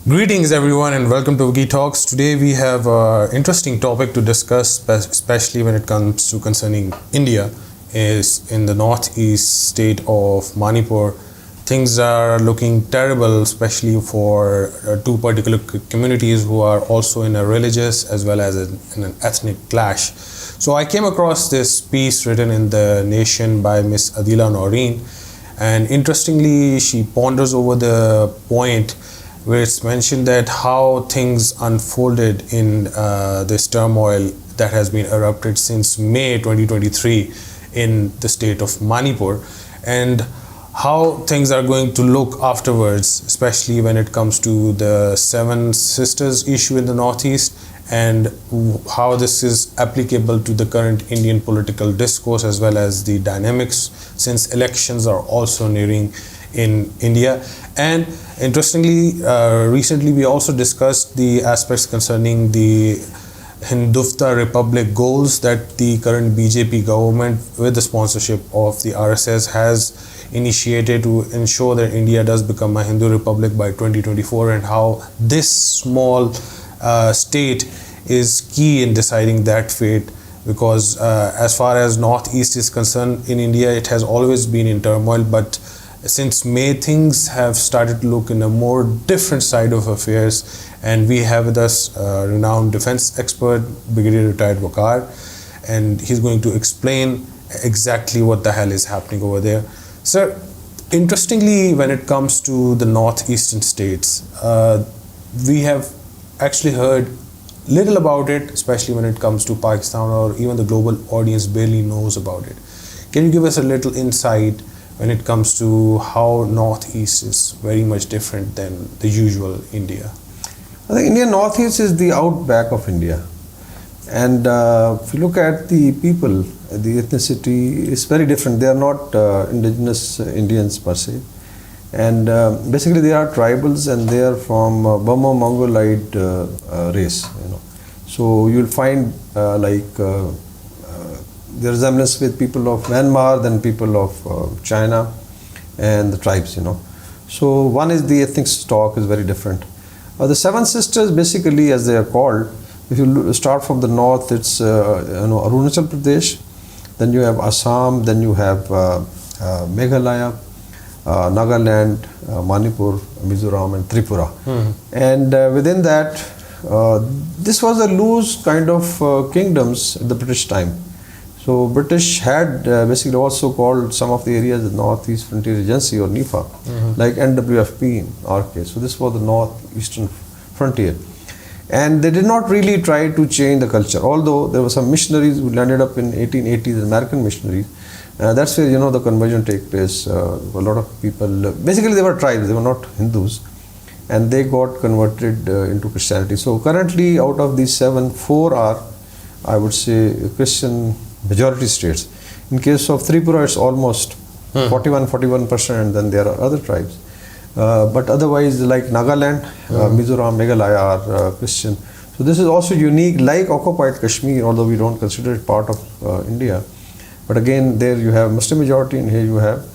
Greetings everyone and welcome to Wiki Talks. Today we have an interesting topic to discuss, especially when it comes to concerning India. Is in the northeast state of Manipur. Things are looking terrible, especially for two particular communities who are also in a religious as well as in an ethnic clash. So I came across this piece written in The Nation by Miss Adila Noreen, and interestingly she ponders over the point where it's mentioned that how things unfolded in this turmoil that has been erupted since May 2023 in the state of Manipur, and how things are going to look afterwards, especially when it comes to the Seven Sisters issue in the northeast, and how this is applicable to the current Indian political discourse as well as the dynamics since elections are also nearing in India. And interestingly, recently we also discussed the aspects concerning the Hindutva Republic goals that the current BJP government with the sponsorship of the RSS has initiated to ensure that India does become a Hindu Republic by 2024, and how this small state is key in deciding that fate, because as far as Northeast is concerned in India, it has always been in turmoil, but since May things have started to look in a more different side of affairs, and we have with us renowned defense expert Brigadier Retired Wakar, and he's going to explain exactly what the hell is happening over there. Sir, interestingly, when it comes to the northeastern states, we have actually heard little about it, especially when it comes to Pakistan, or even the global audience barely knows about it. Can you give us a little insight when it comes to how Northeast is very much different than the usual India? I think India Northeast is the outback of India, and if you look at the people, the ethnicity is very different. They are not indigenous Indians per se, and basically they are tribals, and they are from Burma Mongolide race. So you'll find the resemblance with people of Myanmar than people of China and the tribes. So one is the ethnic stock is very different. The Seven Sisters, basically as they are called, if you start from the north, it's Arunachal Pradesh, then you have Assam, then you have Meghalaya, Nagaland, Manipur, Mizoram and Tripura. And within that, this was a loose kind of kingdoms at the British time. So British had basically also called some of the areas the Northeast Frontier Agency or NIFA, like NWFP in our case. So this was the northeastern frontier. And they did not really try to change the culture, although there were some missionaries who landed up in 1880s, American missionaries. That's where the conversion take place. A lot of people, basically they were tribes, they were not Hindus, and they got converted into Christianity. So currently out of these seven, four are, I would say, Christian majority states. In case of Tripura, it's almost 41%, and then there are other tribes. But otherwise, like Nagaland, Mizoram, Meghalaya are Christian. So this is also unique, like occupied Kashmir, although we don't consider it part of India. But again, there you have Muslim majority, and here you have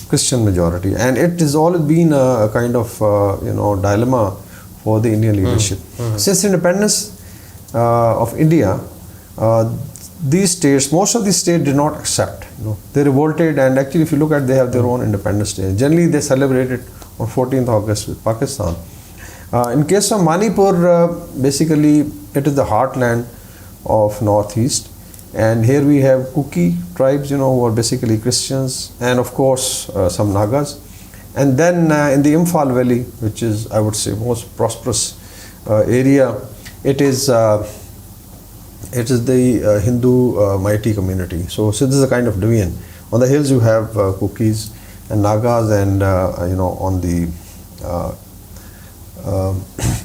Christian majority. And it has always been a kind of dilemma for the Indian leadership. Since independence of India, these states, most of these states did not accept. They revolted, and actually, if you look at, they have their own Independence Day. Generally, they celebrate it on 14th August with Pakistan. In case of Manipur, basically, it is the heartland of Northeast, and here we have Kuki tribes, who are basically Christians, and of course some Nagas. And then in the Imphal Valley, which is, I would say, most prosperous area, it is the Hindu mighty community. So this is a kind of division. On the hills you have Kukis and Nagas, and on the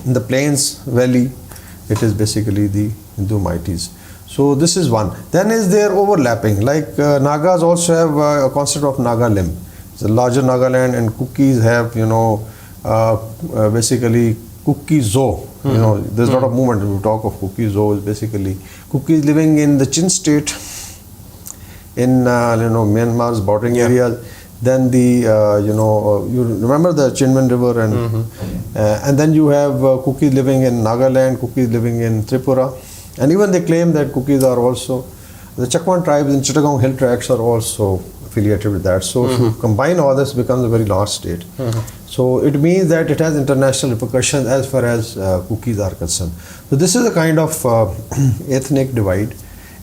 in the plains valley, it is basically the Hindu mighties. So this is one. Then is there overlapping, like Nagas also have a concept of Naga limb. It's a larger Nagaland, and Kukis have basically Kuki Zo. There's a lot of movement when we talk of Kuki Zo. Is basically Kukis living in the Chin state in Myanmar's bordering areas. then you remember the Chinman River, and then you have Kukis living in Nagaland, Kukis living in Tripura, and even they claim that Kukis are also, the Chakwan tribes in Chittagong Hill Tracts are also affiliated with that. So if you combine all this, it becomes a very large state. So it means that it has international repercussions as far as Kukis are concerned. So this is a kind of ethnic divide.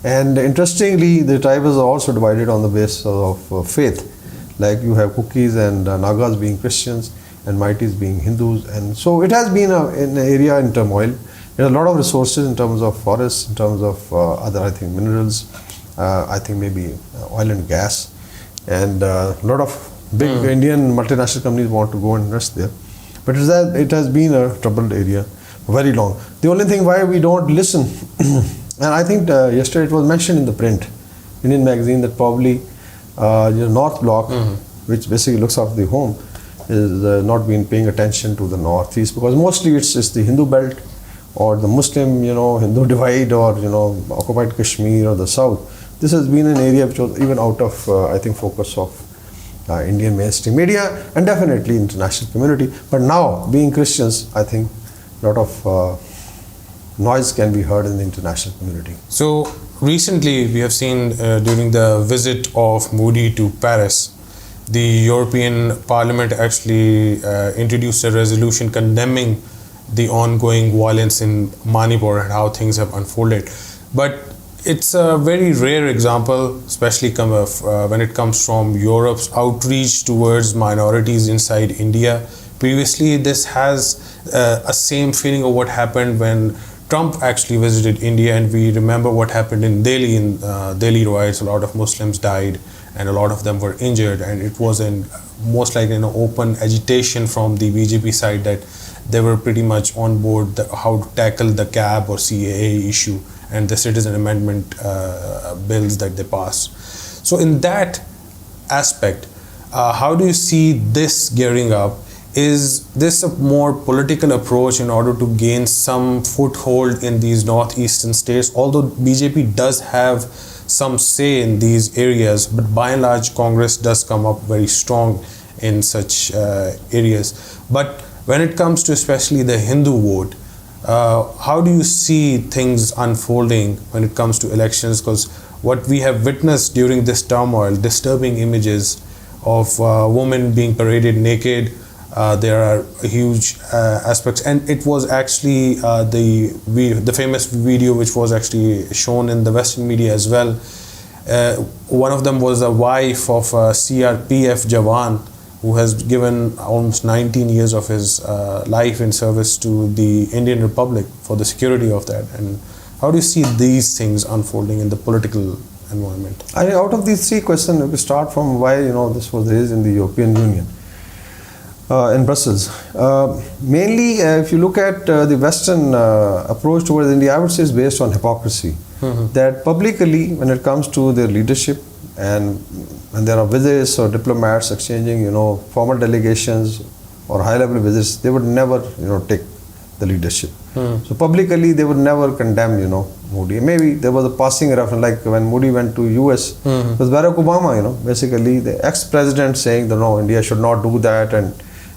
And interestingly, the tribes are also divided on the basis of faith. Like you have Kukis and Nagas being Christians and Maitis being Hindus. And so it has been an area in turmoil. There are a lot of resources in terms of forests, in terms of other, I think, minerals, I think maybe oil and gas. And a lot of big Indian multinational companies want to go and invest there. But it has been a troubled area for very long. The only thing why we don't listen, and I think yesterday it was mentioned in the print, Indian magazine, that probably North Bloc, which basically looks after the home, is not been paying attention to the Northeast, because mostly it's the Hindu belt or the Muslim, Hindu divide, or occupied Kashmir or the South. This has been an area which was even out of, I think, focus of Indian mainstream media and definitely international community. But now, being Christians, I think a lot of noise can be heard in the international community. So recently, we have seen during the visit of Modi to Paris, the European Parliament actually introduced a resolution condemning the ongoing violence in Manipur and how things have unfolded. But it's a very rare example, especially when it comes from Europe's outreach towards minorities inside India. Previously, this has a same feeling of what happened when Trump actually visited India, and we remember what happened in Delhi. In Delhi riots, a lot of Muslims died and a lot of them were injured, and it was most like open agitation from the BJP side that they were pretty much on board how to tackle the CAB or CAA issue and the citizen amendment bills that they passed. So in that aspect, how do you see this gearing up? Is this a more political approach in order to gain some foothold in these northeastern states? Although BJP does have some say in these areas, but by and large Congress does come up very strong in such areas. But when it comes to especially the Hindu vote, how do you see things unfolding when it comes to elections? Because what we have witnessed during this turmoil, disturbing images of women being paraded naked, there are huge aspects, and it was actually the famous video which was actually shown in the Western media as well. One of them was a wife of a CRPF Jawan who has given almost 19 years of his life in service to the Indian Republic for the security of that. And how do you see these things unfolding in the political environment? I think out of these three questions, we start from why this was raised in the European Union, in Brussels. Mainly, if you look at the Western approach towards India, I would say it's based on hypocrisy. That publicly, when it comes to their leadership, and when there are visits or diplomats exchanging, formal delegations or high-level visits, they would never, take the leadership. So publicly, they would never condemn, Modi. Maybe there was a passing reference, like when Modi went to US, it was Barack Obama, basically the ex-president saying that no, India should not do that and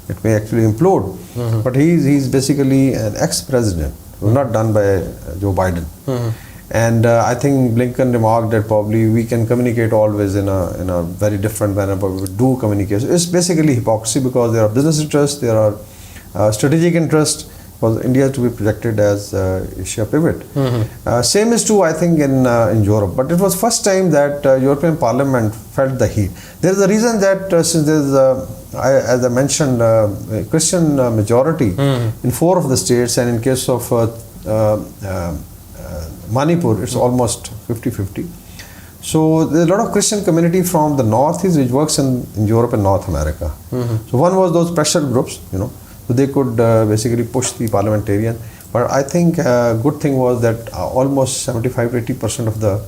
it may actually implode. But he's basically an ex-president, not done by Joe Biden. And I think Blinken remarked that probably we can communicate always in a very different manner, but we do communicate. It's basically hypocrisy, because there are business interests, there are strategic interests, because India is to be projected as Asia pivot. Same is true, I think, in Europe. But it was first time that European Parliament felt the heat. There is a reason that since there is, as I mentioned, a Christian majority in 4 of the states, and in case of Manipur, it's almost 50-50. So there's a lot of Christian community from the northeast which works in Europe and North America. So one was those pressure groups, so they could basically push the parliamentarian. But I think a good thing was that almost 75-80% of the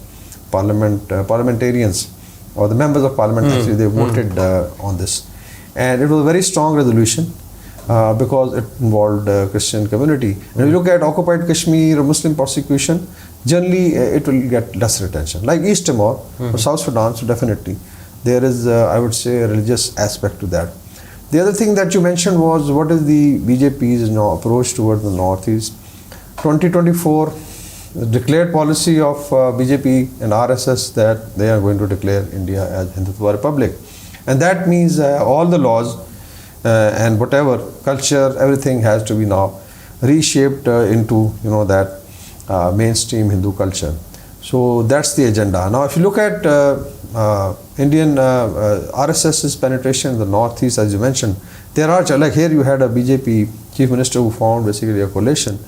parliamentarians or the members of parliament actually they voted on this, and it was a very strong resolution. Because it involved Christian community. And if you look at occupied Kashmir or Muslim persecution, generally it will get lesser attention. Like East Timor or South Sudan, so definitely there is, I would say, a religious aspect to that. The other thing that you mentioned was what is the BJP's approach towards the Northeast. 2024 declared policy of BJP and RSS that they are going to declare India as Hindutva Republic, and that means all the laws and whatever culture, everything has to be now reshaped into that mainstream Hindu culture. So that's the agenda. Now, if you look at Indian RSS's penetration in the Northeast, as you mentioned, there are, like here you had a BJP chief minister who found basically a coalition.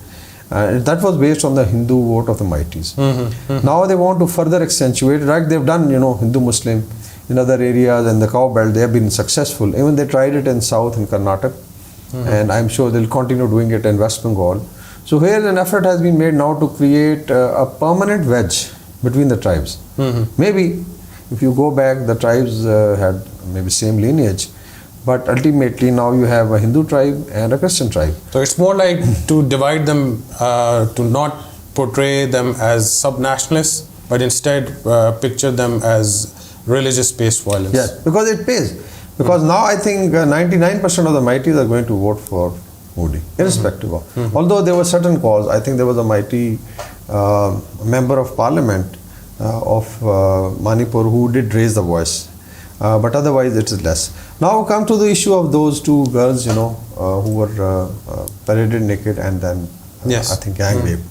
That was based on the Hindu vote of the mighties. Now they want to further accentuate, like they've done, Hindu-Muslim in other areas, and the cow belt, they have been successful. Even they tried it in South in Karnataka, and I'm sure they'll continue doing it in West Bengal. So here an effort has been made now to create a permanent wedge between the tribes. Maybe if you go back, the tribes had maybe same lineage, but ultimately now you have a Hindu tribe and a Christian tribe. So it's more like to divide them, to not portray them as sub-nationalists, but instead picture them as religious-based violence. Yes, because it pays. Because now I think 99% of the mighties are going to vote for Modi, irrespective of. Although there were certain calls, I think there was a mighty member of parliament of Manipur who did raise the voice. But otherwise it is less. Now come to the issue of those two girls, who were paraded naked and then I think gang raped.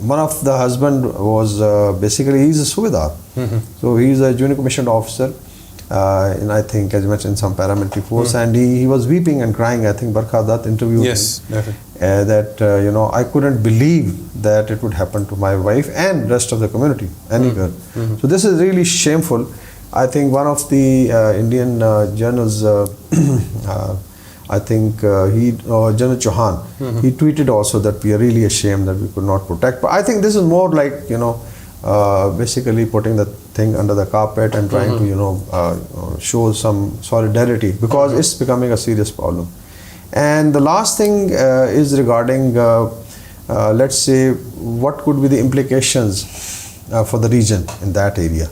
One of the husband was basically, he's a Subedar. So he's a junior commissioned officer in, I think, as you mentioned, some paramilitary force, and he was weeping and crying. I think Barkha Dutt interviewed him that I couldn't believe that it would happen to my wife and rest of the community, any girl. So this is really shameful. I think one of the Indian journals, I think General Chauhan, he tweeted also that we are really ashamed that we could not protect. But I think this is more like, basically putting the thing under the carpet and trying to, show some solidarity, because it's becoming a serious problem. And the last thing is regarding, let's say, what could be the implications for the region in that area.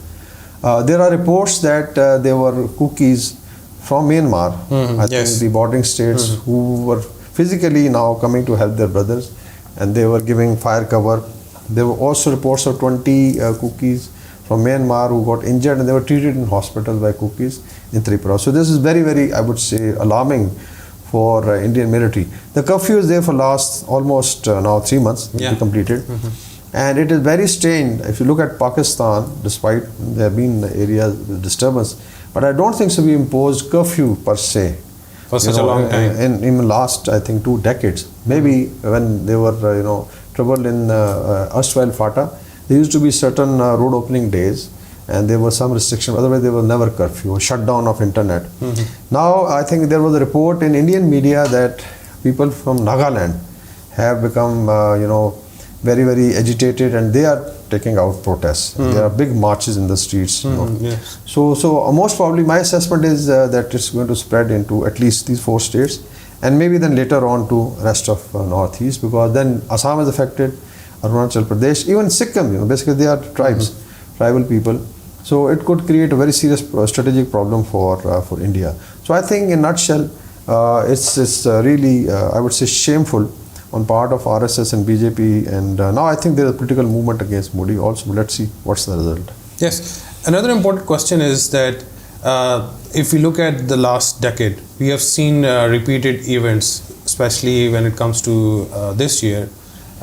There are reports that there were cookies from Myanmar, I think the bordering states, who were physically now coming to help their brothers, and they were giving fire cover. There were also reports of 20 cookies from Myanmar who got injured, and they were treated in hospitals by cookies in Tripura. So this is very, very, I would say, alarming for Indian military. The curfew is there for last almost now 3 months to be completed. And it is very strange. If you look at Pakistan, despite there have been areas with disturbance, but I don't think so we imposed curfew per se. For such a long time. In last, I think, 2 decades. Maybe when they were, trouble in erstwhile FATA, there used to be certain road opening days, and there was some restriction. Otherwise, there was never curfew or shutdown of internet. Now, I think there was a report in Indian media that people from Nagaland have become, very, very agitated, and they are taking out protests. There are big marches in the streets. So most probably my assessment is that it's going to spread into at least these 4 states, and maybe then later on to rest of Northeast, because then Assam is affected, Arunachal Pradesh, even Sikkim. Basically they are tribes, tribal people. So it could create a very serious strategic problem for India. So I think in a nutshell, it's really, I would say, shameful on part of RSS and BJP, and now I think there is a political movement against Modi also. Let's see what's the result. Yes. Another important question is that if we look at the last decade, we have seen repeated events, especially when it comes to this year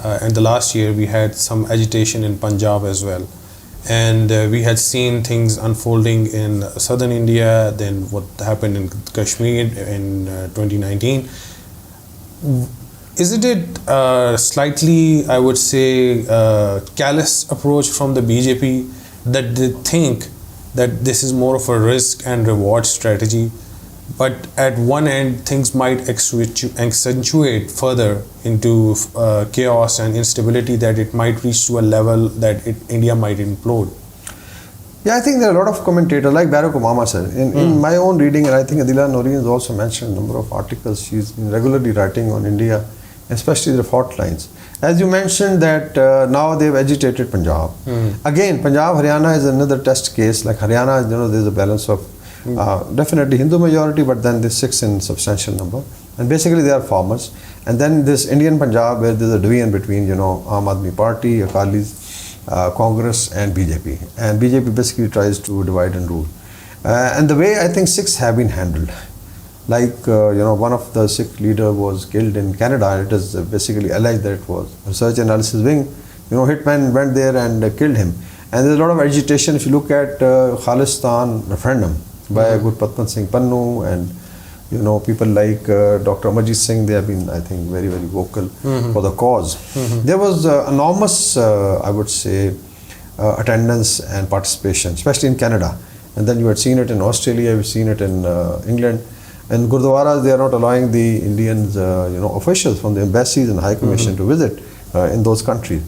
and the last year. We had some agitation in Punjab as well, and we had seen things unfolding in southern India, then what happened in Kashmir in 2019. Isn't it slightly, I would say, callous approach from the BJP that they think that this is more of a risk and reward strategy, but at one end things might accentuate further into chaos and instability, that it might reach to a level that India might implode? Yeah, I think there are a lot of commentators, like Barack Obama said. In my own reading, and I think Adila Noreen has also mentioned a number of articles, she's been regularly writing on India especially the fault lines. As you mentioned that now they've agitated Punjab. Again, Punjab, Haryana is another test case. Like Haryana, there's a balance of definitely Hindu majority, but then the Sikhs in substantial number. And basically they are farmers. And then this Indian Punjab, where there's a division between, Aam Aadmi Party, Akalis, Congress and BJP. And BJP basically tries to divide and rule. And the way I think Sikhs have been handled, like one of the Sikh leader was killed in Canada. It is basically alleged that it was research analysis wing. Hitman went there and killed him. And there's a lot of agitation. If you look at Khalistan referendum by Gurpatman Singh Pannu and people like Dr. Amarjit Singh, they have been, I think, very, very vocal for the cause. There was enormous, I would say, attendance and participation, especially in Canada. And then you had seen it in Australia, you've seen it in England. And Gurdwaras, they are not allowing the Indians, officials from the embassies and High Commission to visit in those countries.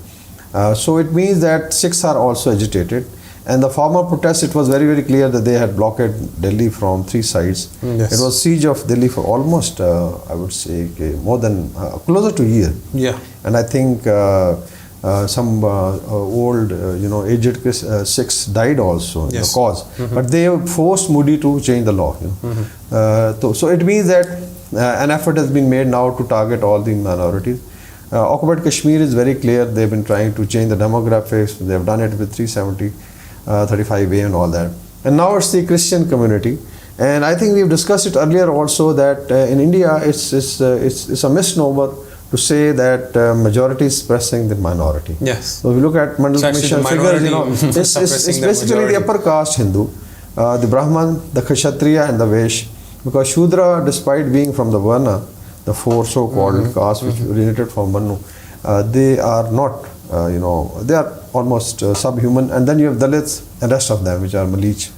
So it means that Sikhs are also agitated. And the farmer protests, it was very, very clear that they had blockaded Delhi from 3 sides. Yes. It was siege of Delhi for almost, I would say, more than, closer to a year. Yeah. And I think some old, aged Sikhs died also in the cause. But they forced Modi to change the law. So it means that an effort has been made now to target all the minorities. Occupied Kashmir is very clear. They've been trying to change the demographics. They've done it with 370, 35A and all that. And now it's the Christian community. And I think we've discussed it earlier also that in India it's a misnomer to say that majority is suppressing the minority. Yes. So if you look at Mandal Commission figures, it's basically the upper caste Hindu, the Brahman, the Kshatriya and the Vaishya. Because Shudra, despite being from the Varna, the 4 so-called castes which originated from Manu, they are not, they are almost subhuman. And then you have Dalits and rest of them which are Malich.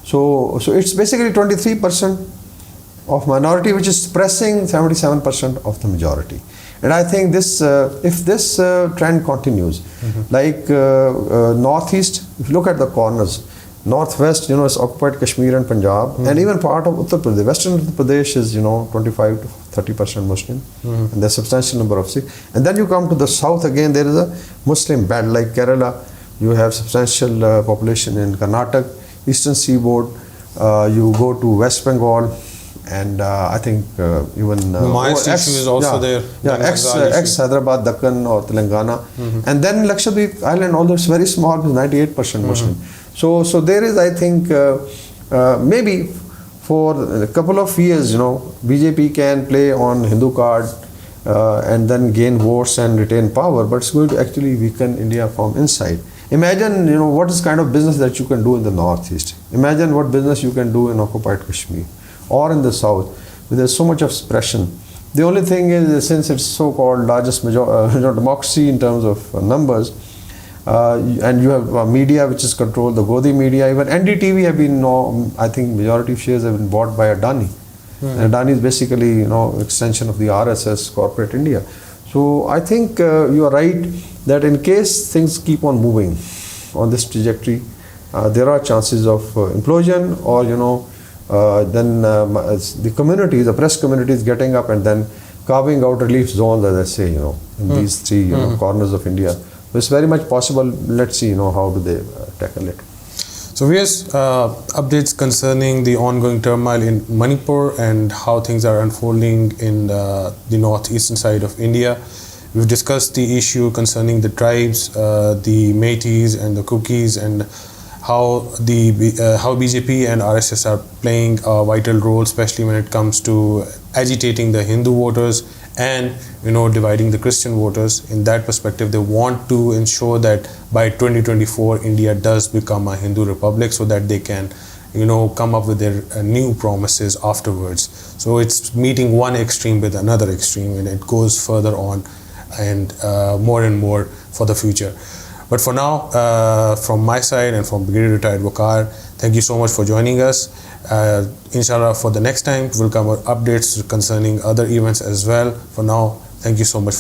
So it's basically 23% of minority which is suppressing 77% of the majority. And I think this, if this trend continues, like northeast, if you look at the corners, northwest, is occupied Kashmir and Punjab, and even part of Uttar Pradesh. Western Uttar Pradesh is, 25 to 30% Muslim, and there's a substantial number of Sikhs. And then you come to the south again, there is a Muslim belt, like Kerala. You have substantial population in Karnataka, eastern seaboard. You go to West Bengal. And I think even the Maoist issue is also there. Yeah, ex Hyderabad, Dakkan or Telangana, and then Lakshadweep Island, although it's very small, is 98% Muslim. So there is, I think, maybe for a couple of years, BJP can play on Hindu card and then gain votes and retain power, but it's going to actually weaken India from inside. Imagine, what is kind of business that you can do in the northeast. Imagine what business you can do in occupied Kashmir or in the south, where there's so much of suppression. The only thing is, since it's so-called largest democracy in terms of numbers, and you have media which is controlled, the Godi media, even NDTV have been, I think majority of shares have been bought by Adani. And Adani is basically, extension of the RSS corporate India. So I think you are right that in case things keep on moving on this trajectory, there are chances of implosion, or then the community, the press community is getting up and then carving out relief zones, as I say, in these 3 corners of India. So it's very much possible. Let's see, how do they tackle it. So here's updates concerning the ongoing turmoil in Manipur and how things are unfolding in the northeastern side of India. We've discussed the issue concerning the tribes, the Métis and the Kukis, and how BJP and RSS are playing a vital role, especially when it comes to agitating the Hindu voters and dividing the Christian voters. In that perspective, they want to ensure that by 2024 India does become a Hindu republic, so that they can come up with their new promises afterwards. So it's meeting one extreme with another extreme, and it goes further on and more for the future. But for now, from my side and from Brigadier Retired Waqar, thank you so much for joining us. Inshallah, for the next time, we'll come with updates concerning other events as well. For now, thank you so much for